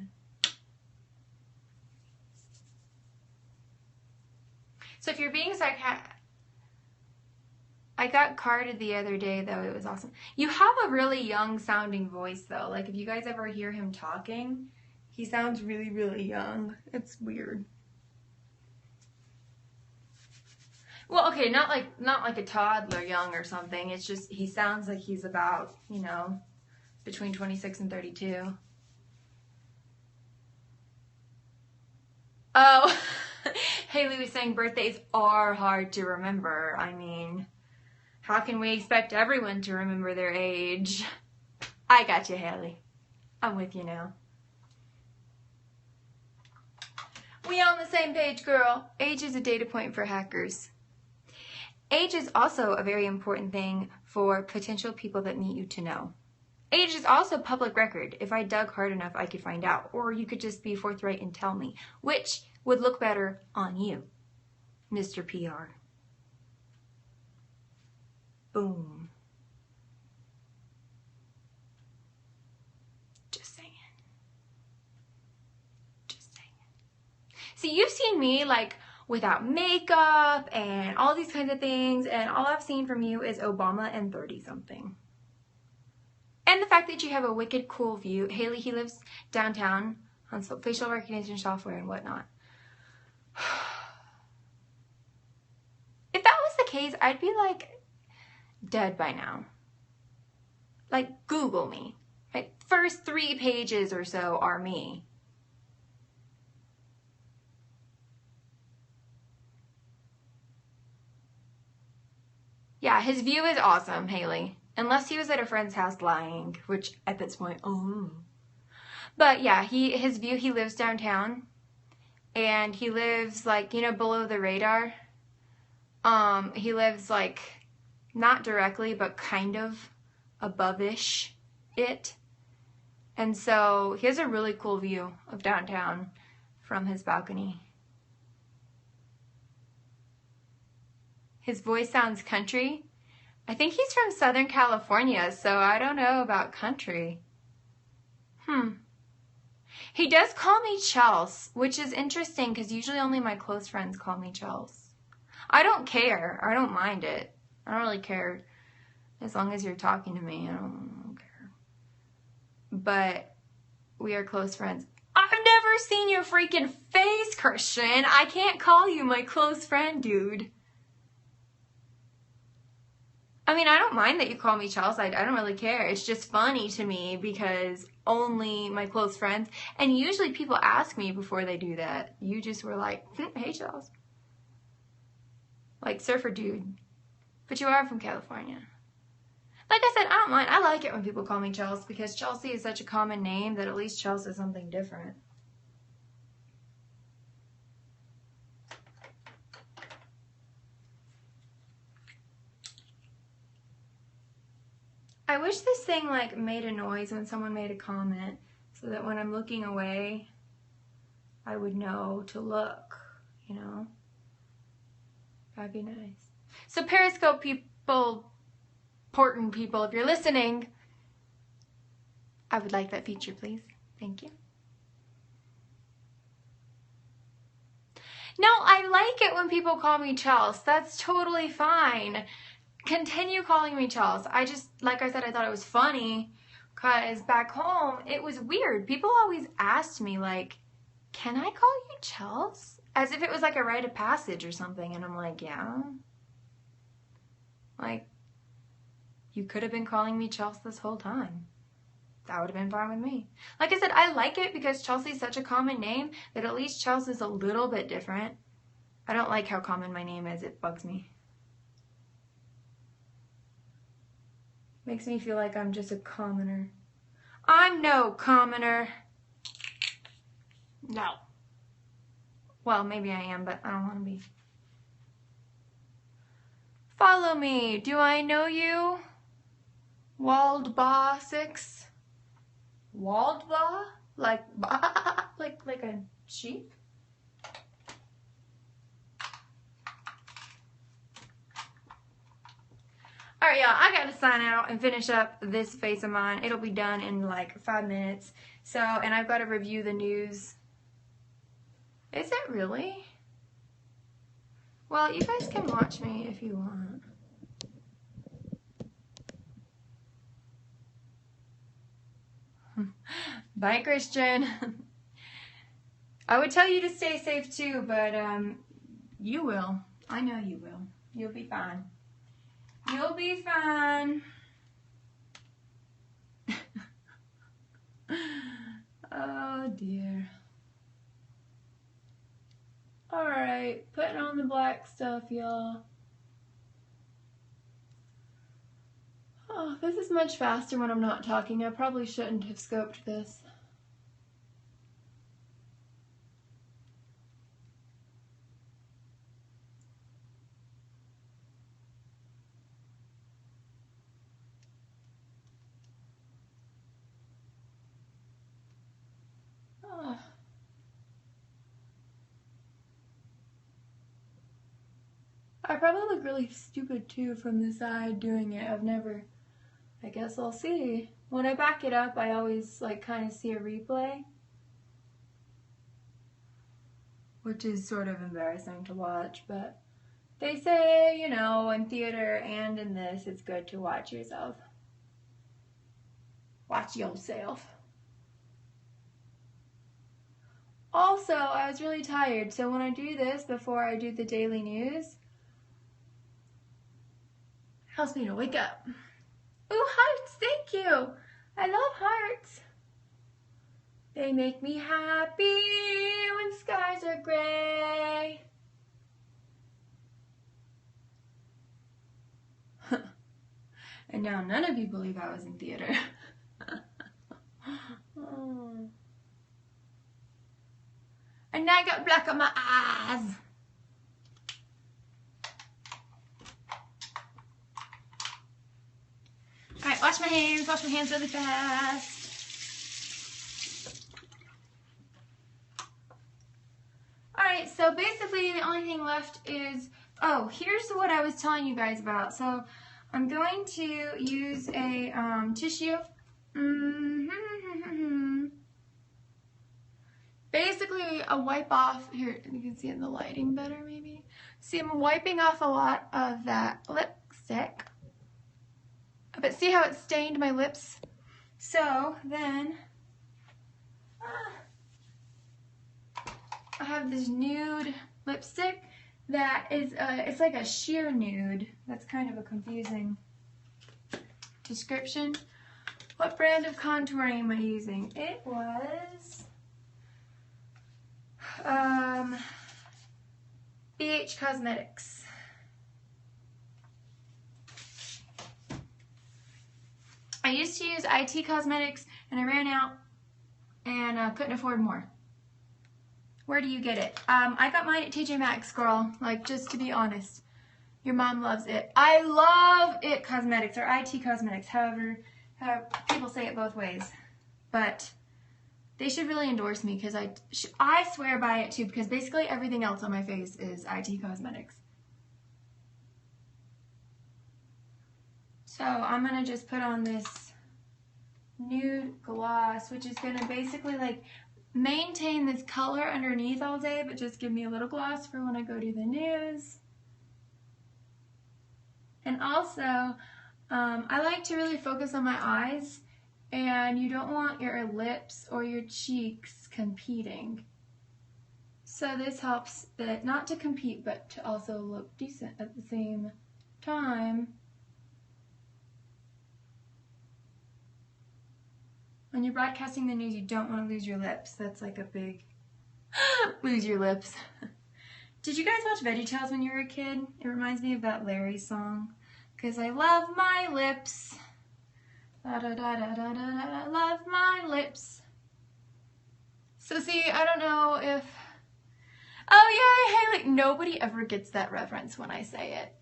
So if you're being sarcastic, I got carded the other day, though. It was awesome. You have a really young sounding voice, though. Like, if you guys ever hear him talking, he sounds really, really young. It's weird. Well, okay, not like a toddler young or something. It's just he sounds like he's about, you know, between 26 and 32. Oh, Haley was saying birthdays are hard to remember. I mean, how can we expect everyone to remember their age? I got you, Haley. I'm with you now. We on the same page, girl. Age is a data point for hackers. Age is also a very important thing for potential people that meet you to know. Age is also public record. If I dug hard enough, I could find out. Or you could just be forthright and tell me, which would look better on you, Mr. PR. Boom. Just saying. See, you've seen me like without makeup and all these kinds of things, and all I've seen from you is Obama and 30-something. And the fact that you have a wicked cool view. Haley, he lives downtown on facial recognition software and whatnot. If that was the case, I'd be like dead by now. Like, Google me. My first 3 pages or so are me. Yeah, his view is awesome, Haley. Unless he was at a friend's house lying, which at this point, oh. But yeah, his view, he lives downtown. And he lives like, you know, below the radar. He lives like, not directly, but kind of above-ish it. And so he has a really cool view of downtown from his balcony. His voice sounds country. I think he's from Southern California, so I don't know about country. He does call me Chels, which is interesting because usually only my close friends call me Chels. I don't care. I don't mind it. I don't really care as long as you're talking to me. I don't care. But we are close friends. I've never seen your freaking face, Christian. I can't call you my close friend, dude. I mean, I don't mind that you call me Chels. I don't really care. It's just funny to me because only my close friends, and usually people ask me before they do that. You just were like, hey, Chels. Like, surfer dude. But you are from California. Like I said, I don't mind. I like it when people call me Chels because Chelsea is such a common name that at least Chels is something different. I wish this thing like made a noise when someone made a comment so that when I'm looking away, I would know to look, you know? That'd be nice. So Periscope people, important people, if you're listening, I would like that feature, please. Thank you. No, I like it when people call me Chels. That's totally fine. Continue calling me Chels. I just, like I said, I thought it was funny because back home, it was weird. People always asked me, like, can I call you Chels? As if it was like a rite of passage or something. And I'm like, yeah. Like, you could have been calling me Chels this whole time. That would have been fine with me. Like I said, I like it because Chelsea's such a common name that at least Chels is a little bit different. I don't like how common my name is. It bugs me. Makes me feel like I'm just a commoner. I'm no commoner. No. Well, maybe I am, but I don't want to be. Follow me. Do I know you? Waldbaugh 6? Waldbaugh? Like like a sheep? Alright, y'all, I gotta sign out and finish up this face of mine. It'll be done in like 5 minutes. So, and I've got to review the news. Is it really? Well, you guys can watch me if you want. Bye, Christian. I would tell you to stay safe too, but you will. I know you will. You'll be fine. You'll be fine. Oh dear. Alright, putting on the black stuff, y'all. Oh, this is much faster when I'm not talking. I probably shouldn't have scoped this. Oh. I probably look really stupid too from the side doing it. I guess I'll see. When I back it up, I always like kind of see a replay, which is sort of embarrassing to watch, but they say, you know, in theater and in this, it's good to watch yourself. Watch yourself. Also, I was really tired, so when I do this before I do the daily news, helps me to wake up. Ooh, hearts, thank you. I love hearts. They make me happy when skies are gray. And now none of you believe I was in theater. Oh. And I got black on my eyes. Alright, wash my hands really fast. Alright, so basically the only thing left is, oh, here's what I was telling you guys about. So I'm going to use a tissue. Basically a wipe off, here you can see it in the lighting better maybe. See, I'm wiping off a lot of that lipstick. But see how it stained my lips? So then I have this nude lipstick that is, it's like a sheer nude. That's kind of a confusing description. What brand of contouring am I using? It was BH Cosmetics. I used to use IT Cosmetics and I ran out and couldn't afford more. Where do you get it? I got mine at TJ Maxx, girl. Like, just to be honest. Your mom loves it. I love IT Cosmetics or IT Cosmetics, however people say it both ways. But they should really endorse me because I swear by it too, because basically everything else on my face is IT Cosmetics. So I'm going to just put on this nude gloss, which is going to basically like maintain this color underneath all day, but just give me a little gloss for when I go to the news. And also, I like to really focus on my eyes, and you don't want your lips or your cheeks competing. So this helps that not to compete, but to also look decent at the same time. When you're broadcasting the news, you don't want to lose your lips. That's like a big lose your lips. Did you guys watch VeggieTales when you were a kid? It reminds me of that Larry song. Because I love my lips. Da da da da da da da. Love my lips. So see, I don't know if. Oh yeah, hey, like nobody ever gets that reference when I say it,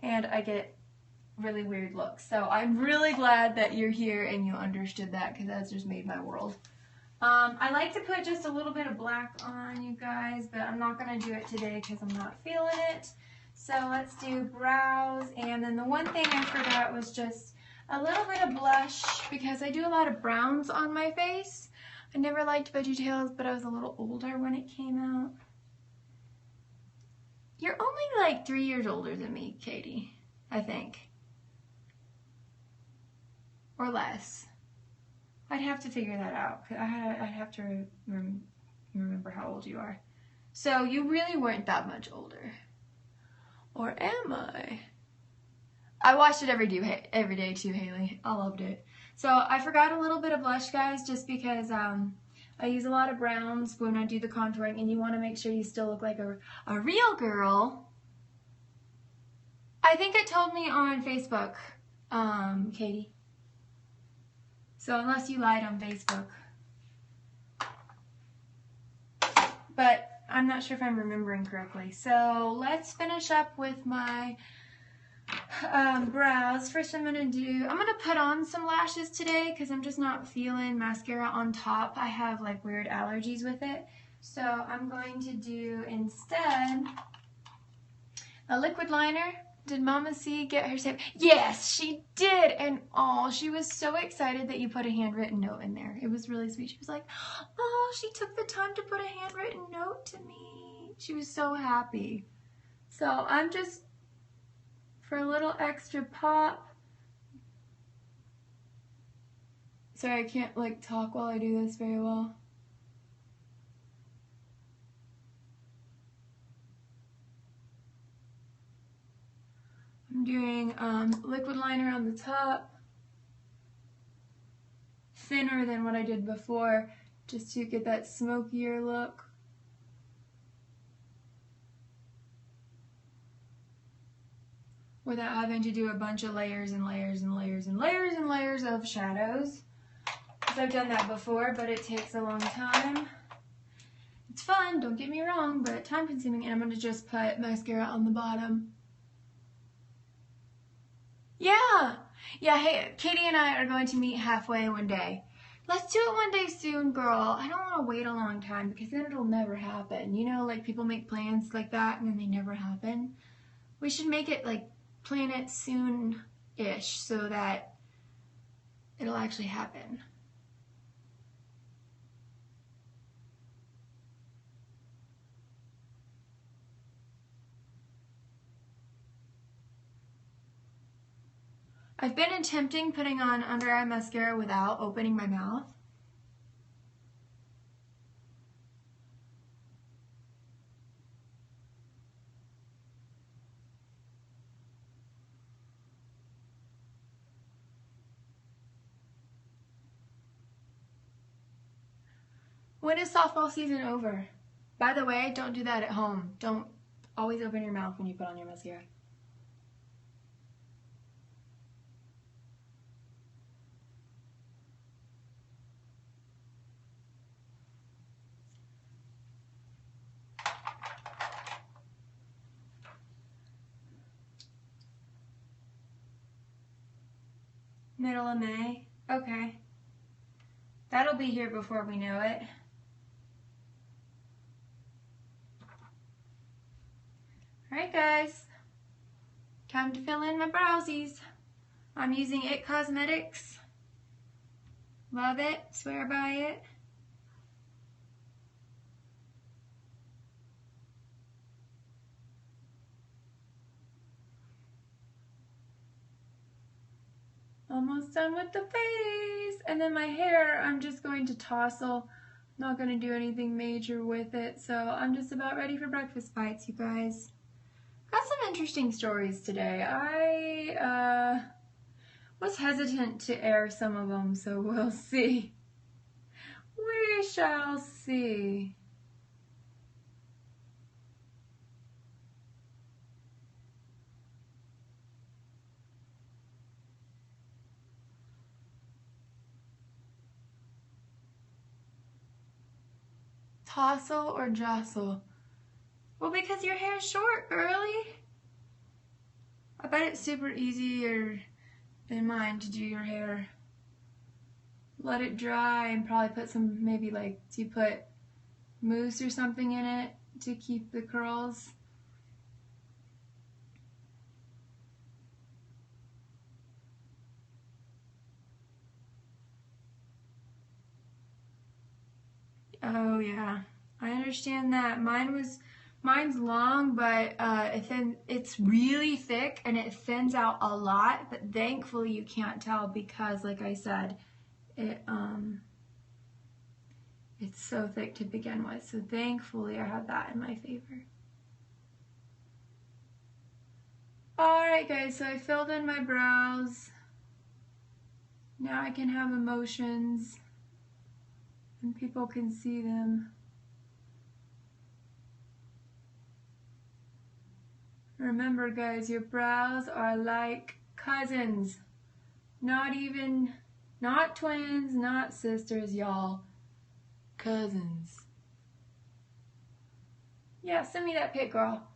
and I get really weird looks. So I'm really glad that you're here and you understood that, because that's just made my world. I like to put just a little bit of black on, you guys, but I'm not going to do it today because I'm not feeling it. So let's do brows, and then the one thing I forgot was just a little bit of blush, because I do a lot of browns on my face. I never liked VeggieTales, but I was a little older when it came out. You're only like 3 years older than me, Katie, I think. Or less. I'd have to figure that out. I'd have to remember how old you are. So you really weren't that much older. Or am I? I watched it every day too, Haley. I loved it. So I forgot a little bit of blush, guys, just because I use a lot of browns when I do the contouring, and you want to make sure you still look like a real girl. I think it told me on Facebook, Katie. So unless you lied on Facebook. But I'm not sure if I'm remembering correctly. So let's finish up with my brows. First I'm going to put on some lashes today because I'm just not feeling mascara on top. I have like weird allergies with it. So I'm going to do instead a liquid liner. Did Mama C get her stamp? Yes, she did. And oh, she was so excited that you put a handwritten note in there. It was really sweet. She was like, oh, she took the time to put a handwritten note to me. She was so happy. So I'm just, for a little extra pop. Sorry, I can't like talk while I do this very well. I'm doing liquid liner on the top, thinner than what I did before, just to get that smokier look. without having to do a bunch of layers and layers and layers and layers and layers of shadows. Because I've done that before, but it takes a long time. It's fun, don't get me wrong, but time consuming. And I'm going to just put mascara on the bottom. Yeah! Yeah, hey, Katie and I are going to meet halfway one day. Let's do it one day soon, girl. I don't want to wait a long time because then it'll never happen. You know, like people make plans like that and then they never happen. We should make it like plan it soon-ish so that it'll actually happen. I've been attempting putting on under eye mascara without opening my mouth. When is softball season over? By the way, don't do that at home. Don't always open your mouth when you put on your mascara. Middle of May? Okay. That'll be here before we know it. Alright guys, time to fill in my browsies. I'm using It Cosmetics. Love it, swear by it. Almost done with the face. And then my hair, I'm just going to tousle. Not going to do anything major with it. So I'm just about ready for breakfast bites, you guys. Got some interesting stories today. I was hesitant to air some of them, so we'll see. We shall see. Tousle or jostle? Well, because your hair's short, girly. I bet it's super easier than mine to do your hair. Let it dry and probably put some, maybe like, do you put mousse or something in it to keep the curls? Oh yeah, I understand that. Mine's long, but it's really thick and it thins out a lot, but thankfully you can't tell because, like I said, it's so thick to begin with, so thankfully I have that in my favor. Alright guys, so I filled in my brows. Now I can have emotions and people can see them. Remember guys, your brows are like cousins. Not twins, not sisters, y'all. Cousins. Yeah, send me that pic, girl.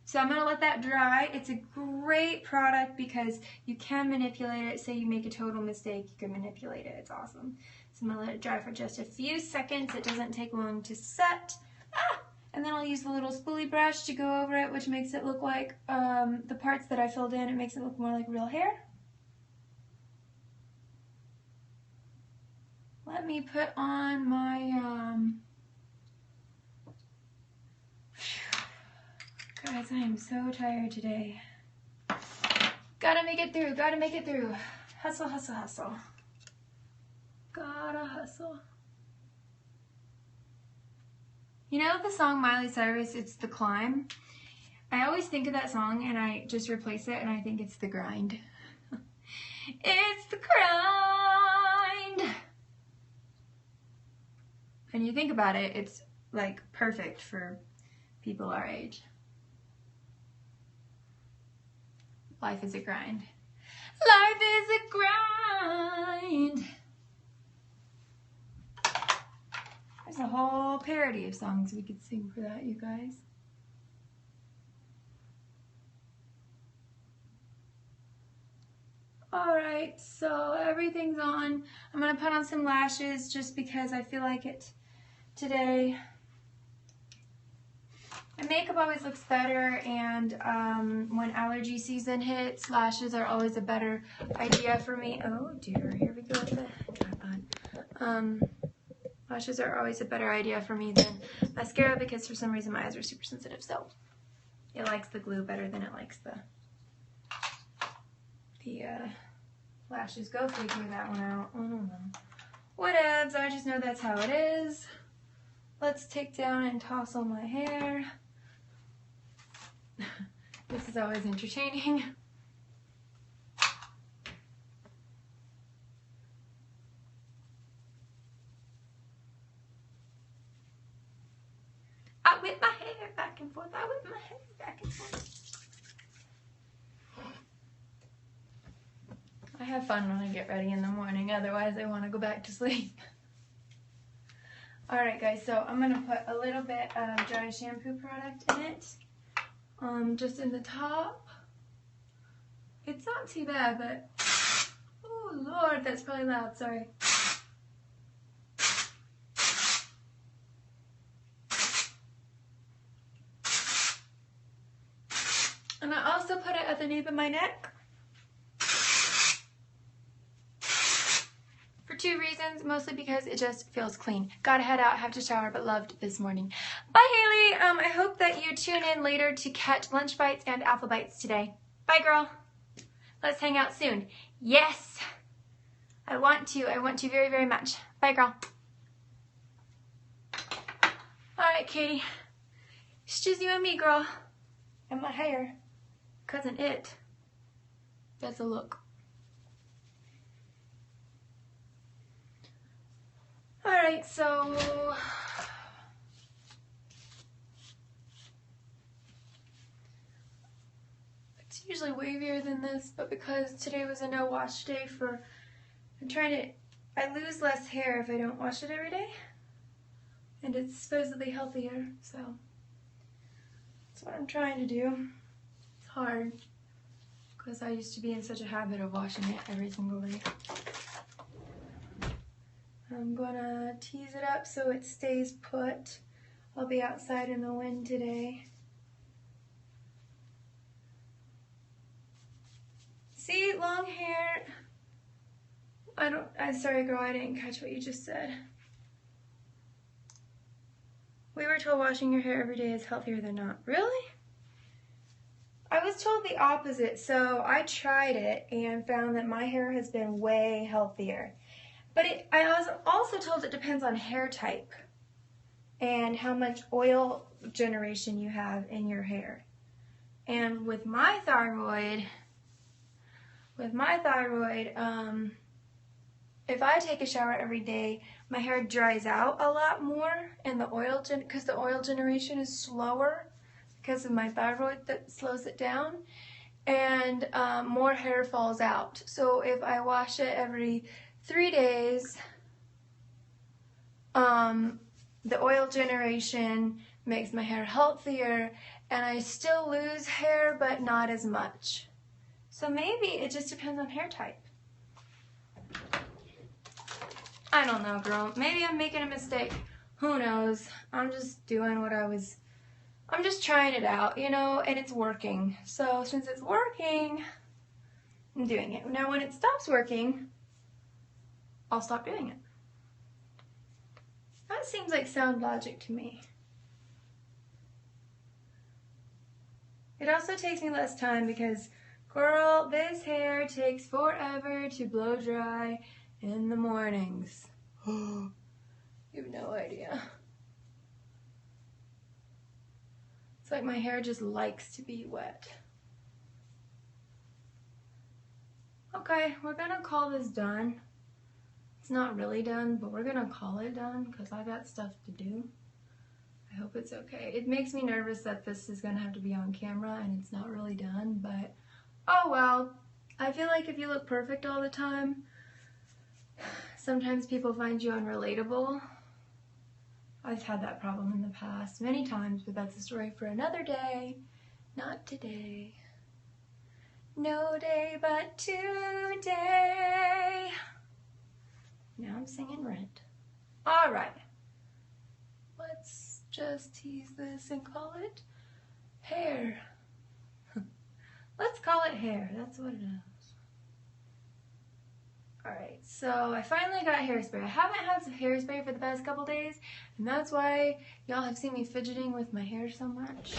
So I'm gonna let that dry. It's a great product because you can manipulate it. Say you make a total mistake, you can manipulate it. It's awesome. So I'm gonna let it dry for just a few seconds. It doesn't take long to set. And then I'll use the little spoolie brush to go over it, which makes it look like the parts that I filled in, it makes it look more like real hair. Let me put on my, guys, I am so tired today. Gotta make it through, gotta make it through. Hustle, hustle, hustle. Gotta hustle. You know the song Miley Cyrus, It's the Climb? I always think of that song and I just replace it and I think it's the grind. It's the grind! And you think about it, it's like perfect for people our age. Life is a grind. Life is a grind. There's a whole parody of songs we could sing for that, you guys. Alright, so everything's on. I'm going to put on some lashes just because I feel like it today. My makeup always looks better, and when allergy season hits, lashes are always a better idea for me. Oh dear, here we go with the tripod. Lashes are always a better idea for me than mascara because for some reason my eyes are super sensitive, so it likes the glue better than it likes the lashes. Go figure that one out. I don't know. Whatevs, I just know that's how it is. Let's take down and toss on my hair. This is always entertaining. I whip my hair back and forth. I whip my hair back and forth. I have fun when I get ready in the morning, otherwise I want to go back to sleep. Alright guys, so I'm going to put a little bit of dry shampoo product in it, just in the top. It's not too bad, but, oh Lord, that's probably loud, sorry. And I also put it at the nape of my neck. For 2 reasons, mostly because it just feels clean. Gotta head out, have to shower, but loved this morning. Bye, Haley. I hope that you tune in later to catch Lunch Bites and Apple Bites today. Bye, girl. Let's hang out soon. Yes, I want to. I want to very, very much. Bye, girl. All right, Katie. It's just you and me, girl. And my hair. Cousin it. That's a look. Alright, so it's usually wavier than this, but because today was a no wash day I lose less hair if I don't wash it every day, and it's supposedly healthier, so that's what I'm trying to do. It's hard, because I used to be in such a habit of washing it every single day. I'm gonna tease it up so it stays put. I'll be outside in the wind today. See, long hair. I'm sorry girl, I didn't catch what you just said. We were told washing your hair every day is healthier than not. Really? I was told the opposite, so I tried it and found that my hair has been way healthier. But I was also told it depends on hair type and how much oil generation you have in your hair. And with my thyroid, if I take a shower every day, my hair dries out a lot more, and because the oil generation is slower because of my thyroid that slows it down, and more hair falls out. So if I wash it every 3 days, the oil generation makes my hair healthier, and I still lose hair, but not as much. So maybe it just depends on hair type. I don't know, girl. Maybe I'm making a mistake. Who knows? I'm just doing I'm just trying it out, you know, and it's working. So since it's working, I'm doing it. Now when it stops working, I'll stop doing it. That seems like sound logic to me. It also takes me less time because, girl, this hair takes forever to blow dry in the mornings. You have no idea. It's like my hair just likes to be wet. Okay, we're gonna call this done. It's not really done, but we're gonna call it done because I got stuff to do. I hope it's okay. It makes me nervous that this is gonna have to be on camera and it's not really done, but oh well. I feel like if you look perfect all the time, sometimes people find you unrelatable. I've had that problem in the past many times, but that's a story for another day. Not today. No day but today. Now I'm singing Rent. All right. Let's just tease this and call it hair. Let's call it hair. That's what it is. Alright, so I finally got hairspray. I haven't had some hairspray for the past couple days, and that's why y'all have seen me fidgeting with my hair so much.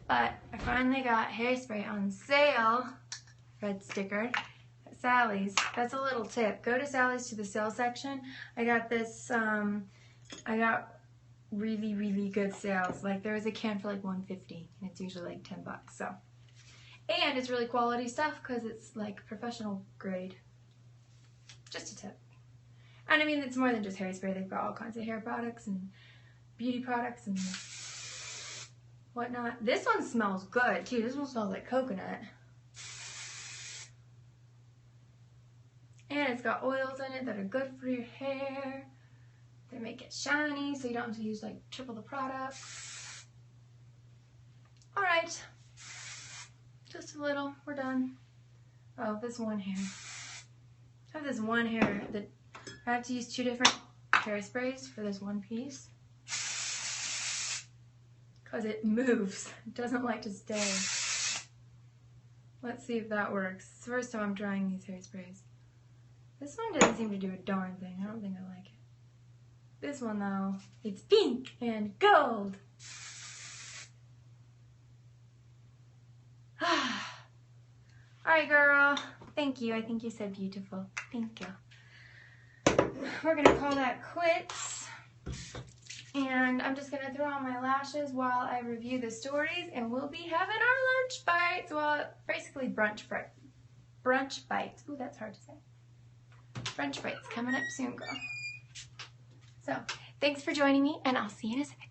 But I finally got hairspray on sale, red sticker, at Sally's. That's a little tip. Go to Sally's to the sale section. I got this, I got really, really good sales. Like there was a can for like $1.50 and it's usually like $10. So, and it's really quality stuff because it's like professional grade. Just a tip. And I mean, it's more than just hairspray. They've got all kinds of hair products and beauty products and whatnot. This one smells good too. This one smells like coconut. And it's got oils in it that are good for your hair. They make it shiny so you don't have to use like triple the product. Alright. Just a little. We're done. Oh, this one hair. I have this one hair that I have to use 2 different hairsprays for this one piece. Because it moves. It doesn't like to stay. Let's see if that works. It's the first time I'm trying these hairsprays. This one doesn't seem to do a darn thing. I don't think I like it. This one though, it's pink and gold. Alright girl, thank you. I think you said beautiful. Thank you. We're gonna call that quits. And I'm just gonna throw on my lashes while I review the stories, and we'll be having our lunch bites. Well, basically brunch bites. Ooh, that's hard to say. Brunch bites coming up soon, girl. So, thanks for joining me, and I'll see you in a second.